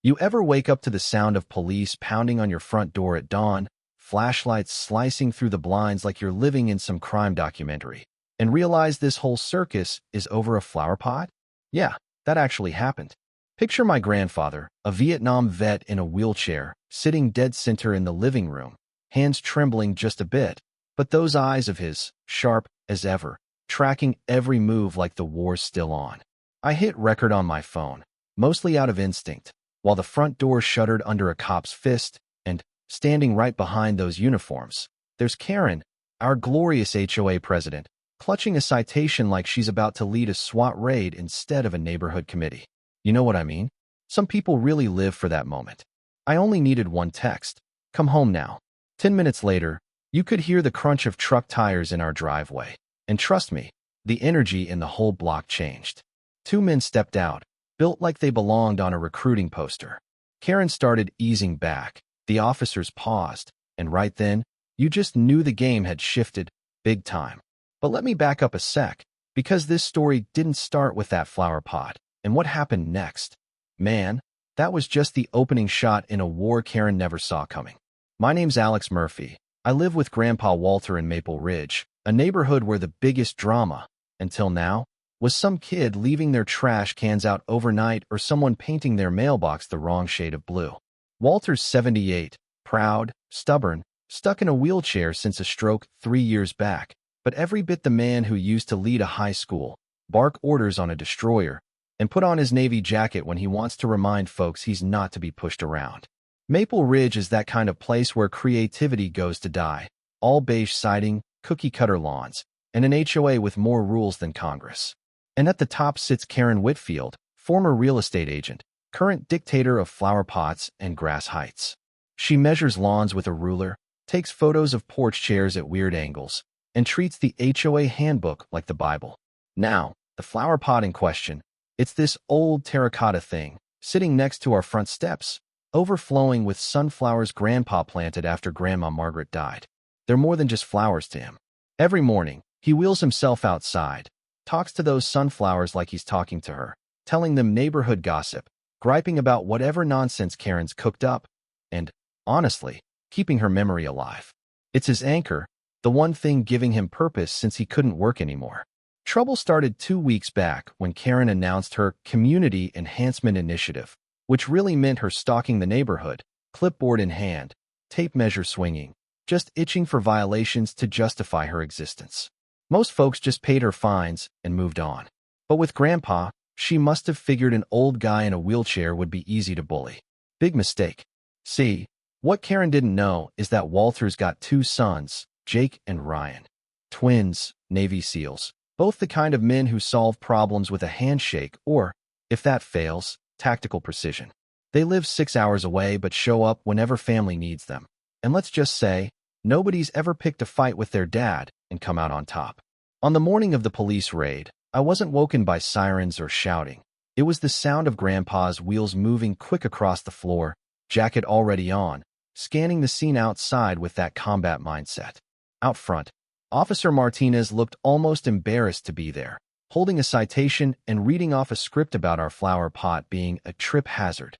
You ever wake up to the sound of police pounding on your front door at dawn, flashlights slicing through the blinds like you're living in some crime documentary, and realize this whole circus is over a flower pot? Yeah, that actually happened. Picture my grandfather, a Vietnam vet in a wheelchair, sitting dead center in the living room, hands trembling just a bit, but those eyes of his, sharp as ever, tracking every move like the war's still on. I hit record on my phone, mostly out of instinct, while the front door shuddered under a cop's fist, and, standing right behind those uniforms, there's Karen, our glorious HOA president, clutching a citation like she's about to lead a SWAT raid instead of a neighborhood committee. You know what I mean? Some people really live for that moment. I only needed one text. Come home now. 10 minutes later, you could hear the crunch of truck tires in our driveway. And trust me, the energy in the whole block changed. Two men stepped out, built like they belonged on a recruiting poster. Karen started easing back. The officers paused, and right then, you just knew the game had shifted big time. But let me back up a sec, because this story didn't start with that flower pot. And what happened next? Man, that was just the opening shot in a war Karen never saw coming. My name's Alex Murphy. I live with Grandpa Walter in Maple Ridge, a neighborhood where the biggest drama, until now, was some kid leaving their trash cans out overnight or someone painting their mailbox the wrong shade of blue. Walter's 78, proud, stubborn, stuck in a wheelchair since a stroke 3 years back, but every bit the man who used to lead a high school, bark orders on a destroyer, and put on his Navy jacket when he wants to remind folks he's not to be pushed around. Maple Ridge is that kind of place where creativity goes to die. All beige siding, cookie-cutter lawns, and an HOA with more rules than Congress. And at the top sits Karen Whitfield, former real estate agent, current dictator of flower pots and grass heights. She measures lawns with a ruler, takes photos of porch chairs at weird angles, and treats the HOA handbook like the Bible. Now, the flower pot in question, it's this old terracotta thing, sitting next to our front steps, overflowing with sunflowers Grandpa planted after Grandma Margaret died. They're more than just flowers to him. Every morning, he wheels himself outside, talks to those sunflowers like he's talking to her, telling them neighborhood gossip, griping about whatever nonsense Karen's cooked up, and, honestly, keeping her memory alive. It's his anchor, the one thing giving him purpose since he couldn't work anymore. Trouble started 2 weeks back when Karen announced her Community Enhancement Initiative, which really meant her stalking the neighborhood, clipboard in hand, tape measure swinging, just itching for violations to justify her existence. Most folks just paid her fines and moved on. But with Grandpa, she must have figured an old guy in a wheelchair would be easy to bully. Big mistake. See, what Karen didn't know is that Walter's got 2 sons, Jake and Ryan. Twins, Navy SEALs. Both the kind of men who solve problems with a handshake or, if that fails, tactical precision. They live 6 hours away but show up whenever family needs them. And let's just say, nobody's ever picked a fight with their dad and come out on top. On the morning of the police raid, I wasn't woken by sirens or shouting. It was the sound of Grandpa's wheels moving quick across the floor, jacket already on, scanning the scene outside with that combat mindset. Out front, Officer Martinez looked almost embarrassed to be there, holding a citation and reading off a script about our flower pot being a trip hazard.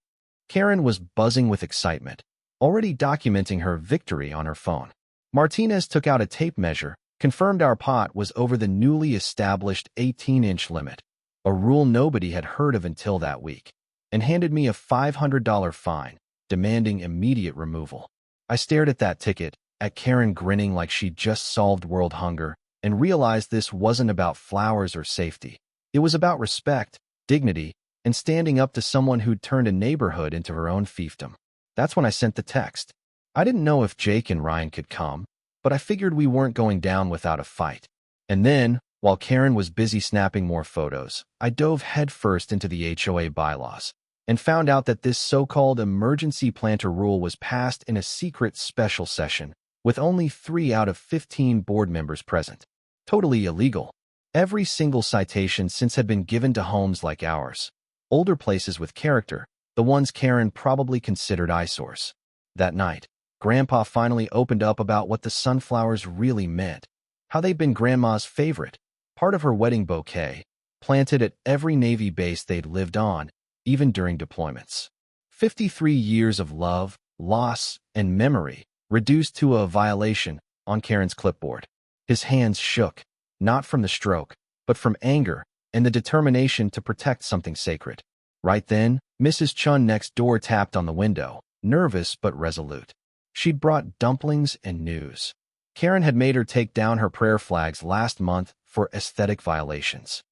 Karen was buzzing with excitement, already documenting her victory on her phone. Martinez took out a tape measure, confirmed our pot was over the newly established 18-inch limit, a rule nobody had heard of until that week, and handed me a $500 fine, demanding immediate removal. I stared at that ticket, at Karen grinning like she'd just solved world hunger, and realized this wasn't about flowers or safety. It was about respect, dignity, and standing up to someone who'd turned a neighborhood into her own fiefdom. That's when I sent the text. I didn't know if Jake and Ryan could come, but I figured we weren't going down without a fight. And then, while Karen was busy snapping more photos, I dove headfirst into the HOA bylaws and found out that this so-called emergency planter rule was passed in a secret special session, with only 3 out of 15 board members present. Totally illegal. Every single citation since had been given to homes like ours. Older places with character, the ones Karen probably considered eyesores. That night, Grandpa finally opened up about what the sunflowers really meant, how they'd been Grandma's favorite, part of her wedding bouquet, planted at every Navy base they'd lived on, even during deployments. 53 years of love, loss, and memory reduced to a violation on Karen's clipboard. His hands shook, not from the stroke, but from anger and the determination to protect something sacred. Right then, Mrs. Chun next door tapped on the window, nervous but resolute. She'd brought dumplings and news. Karen had made her take down her prayer flags last month for aesthetic violations.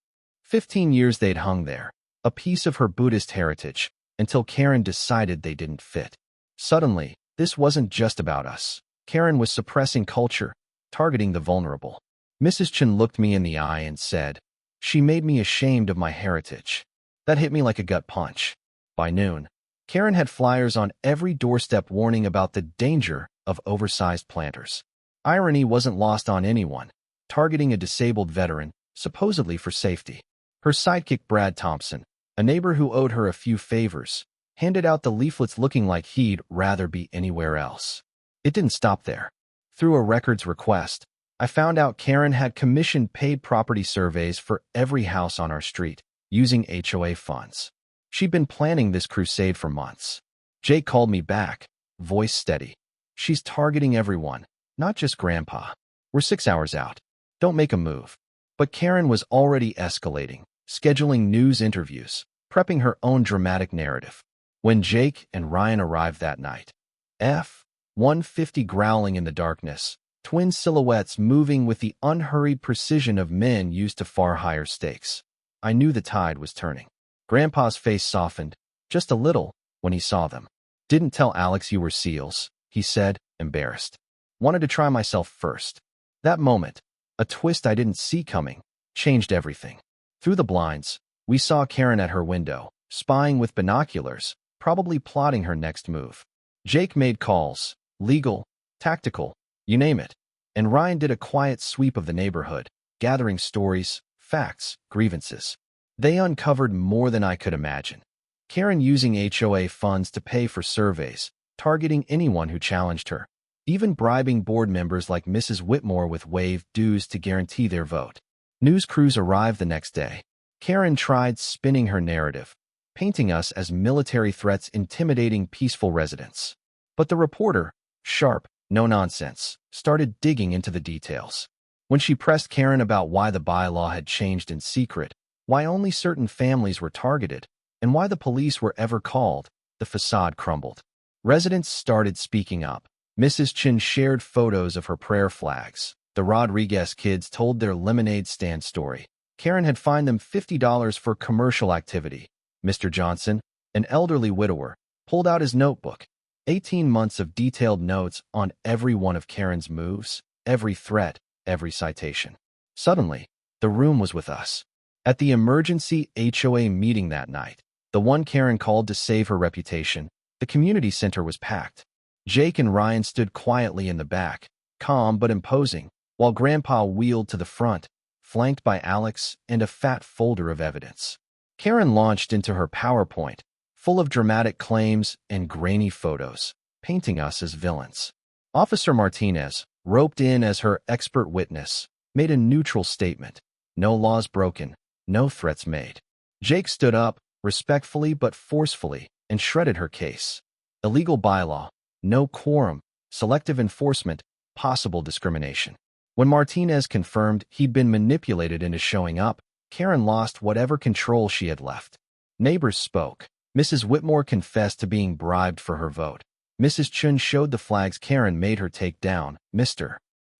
15 years they'd hung there, a piece of her Buddhist heritage, until Karen decided they didn't fit. Suddenly, this wasn't just about us. Karen was suppressing culture, targeting the vulnerable. Mrs. Chun looked me in the eye and said, "She made me ashamed of my heritage." That hit me like a gut punch. By noon, Karen had flyers on every doorstep warning about the danger of oversized planters. Irony wasn't lost on anyone, targeting a disabled veteran, supposedly for safety. Her sidekick Brad Thompson, a neighbor who owed her a few favors, handed out the leaflets looking like he'd rather be anywhere else. It didn't stop there. Through a records request, I found out Karen had commissioned paid property surveys for every house on our street, using HOA funds. She'd been planning this crusade for months. Jake called me back, voice steady. "She's targeting everyone, not just Grandpa. We're 6 hours out. Don't make a move." But Karen was already escalating, scheduling news interviews, prepping her own dramatic narrative. When Jake and Ryan arrived that night, F-150 growling in the darkness, twin silhouettes moving with the unhurried precision of men used to far higher stakes, I knew the tide was turning. Grandpa's face softened, just a little, when he saw them. "Didn't tell Alex you were SEALs," he said, embarrassed. "Wanted to try myself first." That moment, a twist I didn't see coming, changed everything. Through the blinds, we saw Karen at her window, spying with binoculars, probably plotting her next move. Jake made calls, legal, tactical, you name it, and Ryan did a quiet sweep of the neighborhood, gathering stories, facts, grievances. They uncovered more than I could imagine. Karen using HOA funds to pay for surveys, targeting anyone who challenged her, even bribing board members like Mrs. Whitmore with waived dues to guarantee their vote. News crews arrived the next day. Karen tried spinning her narrative, painting us as military threats intimidating peaceful residents. But the reporter, sharp, no nonsense, started digging into the details. When she pressed Karen about why the bylaw had changed in secret, why only certain families were targeted, and why the police were ever called, the facade crumbled. Residents started speaking up. Mrs. Chin shared photos of her prayer flags. The Rodriguez kids told their lemonade stand story. Karen had fined them $50 for commercial activity. Mr. Johnson, an elderly widower, pulled out his notebook. 18 months of detailed notes on every one of Karen's moves, every threat, every citation. Suddenly, the room was with us. At the emergency HOA meeting that night, the one Karen called to save her reputation, the community center was packed. Jake and Ryan stood quietly in the back, calm but imposing, while Grandpa wheeled to the front, flanked by Alex and a fat folder of evidence. Karen launched into her PowerPoint, full of dramatic claims and grainy photos, painting us as villains. Officer Martinez, roped in as her expert witness, made a neutral statement. No laws broken, no threats made. Jake stood up, respectfully but forcefully, and shredded her case. Illegal bylaw, no quorum, selective enforcement, possible discrimination. When Martinez confirmed he'd been manipulated into showing up, Karen lost whatever control she had left. Neighbors spoke. Mrs. Whitmore confessed to being bribed for her vote. Mrs. Chun showed the flags Karen made her take down. Mr.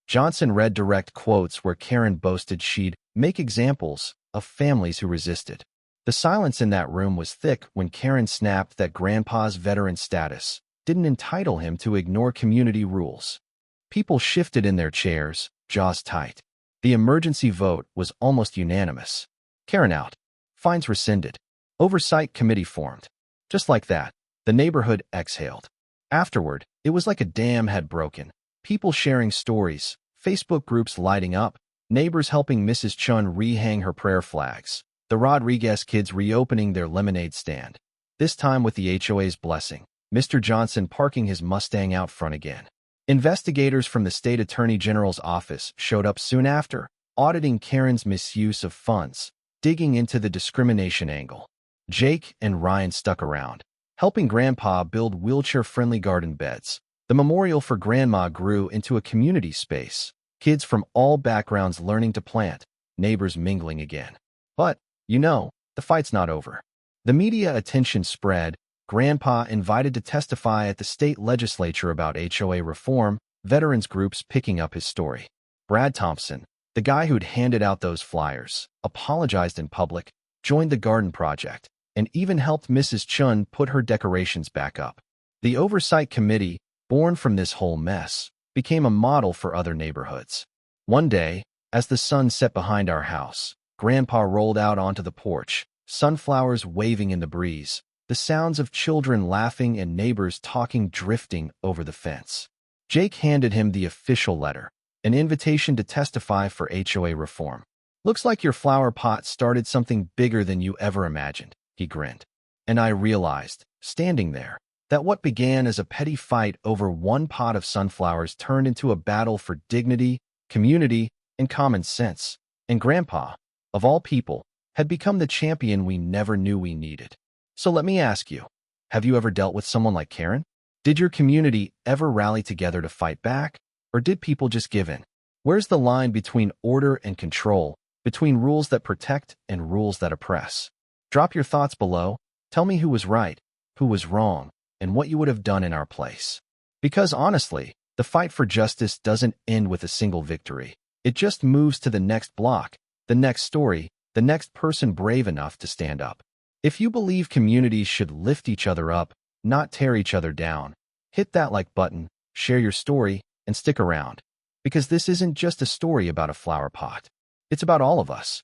Johnson read direct quotes where Karen boasted she'd make examples of families who resisted. The silence in that room was thick when Karen snapped that Grandpa's veteran status didn't entitle him to ignore community rules. People shifted in their chairs, jaws tight. The emergency vote was almost unanimous. Karen out. Fines rescinded. Oversight committee formed. Just like that, the neighborhood exhaled. Afterward, it was like a dam had broken. People sharing stories, Facebook groups lighting up, neighbors helping Mrs. Chun rehang her prayer flags, the Rodriguez kids reopening their lemonade stand. This time with the HOA's blessing, Mr. Johnson parking his Mustang out front again. Investigators from the state attorney general's office showed up soon after, auditing Karen's misuse of funds, digging into the discrimination angle. Jake and Ryan stuck around. helping Grandpa build wheelchair-friendly garden beds. The memorial for Grandma grew into a community space, kids from all backgrounds learning to plant, neighbors mingling again. But, the fight's not over. The media attention spread, Grandpa invited to testify at the state legislature about HOA reform, veterans groups picking up his story. Brad Thompson, the guy who'd handed out those flyers, apologized in public, joined the garden project, and even helped Mrs. Chun put her decorations back up. The oversight committee, born from this whole mess, became a model for other neighborhoods. One day, as the sun set behind our house, Grandpa rolled out onto the porch, sunflowers waving in the breeze, the sounds of children laughing and neighbors talking drifting over the fence. Jake handed him the official letter, an invitation to testify for HOA reform. "Looks like your flower pot started something bigger than you ever imagined," he grinned. And I realized, standing there, that what began as a petty fight over one pot of sunflowers turned into a battle for dignity, community, and common sense. And Grandpa, of all people, had become the champion we never knew we needed. So let me ask you, have you ever dealt with someone like Karen? Did your community ever rally together to fight back? Or did people just give in? Where's the line between order and control, between rules that protect and rules that oppress? Drop your thoughts below. Tell me who was right, who was wrong, and what you would have done in our place. Because honestly, the fight for justice doesn't end with a single victory. It just moves to the next block, the next story, the next person brave enough to stand up. If you believe communities should lift each other up, not tear each other down, hit that like button, share your story, and stick around. Because this isn't just a story about a flower pot. It's about all of us.